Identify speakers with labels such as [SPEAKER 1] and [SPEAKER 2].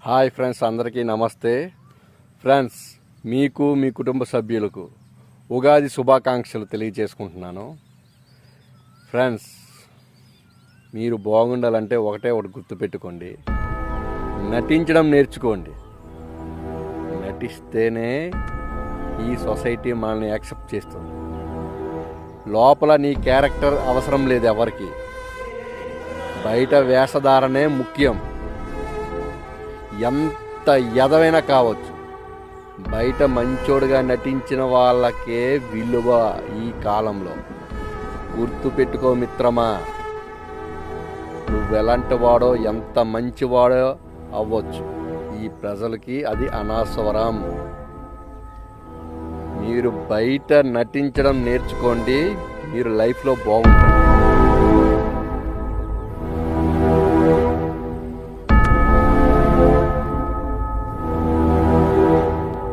[SPEAKER 1] Hi friends, అందరికీ నమస్తే. Friends, మీకు మీ కుటుంబ సభ్యులకు ఉగాది శుభాకాంక్షలు తెలియజేసుకుంటున్నాను. ఫ్రెండ్స్, మీరు బాగుండాలంటే ఒకటి గుర్తుపెట్టుకోండి, నటించడం నేర్చుకోండి. నటిస్తేనే ఈ సొసైటీ మనల్ని యాక్సెప్ట్ చేస్తుంది. లోపల నీ క్యారెక్టర్ అవసరం లేదు ఎవరికి, బయట వేషధారణే ముఖ్యం. ఎంత ఎదవైనా కావచ్చు, బయట మంచోడుగా నటించిన వాళ్ళకే విలువ ఈ కాలంలో. గుర్తుపెట్టుకో మిత్రమా, నువ్వెలాంటి వాడో, ఎంత మంచివాడో అవ్వచ్చు, ఈ ప్రజలకి అది అనవసరం. మీరు బయట నటించడం నేర్చుకోండి, మీరు లైఫ్లో బాగుంటారు.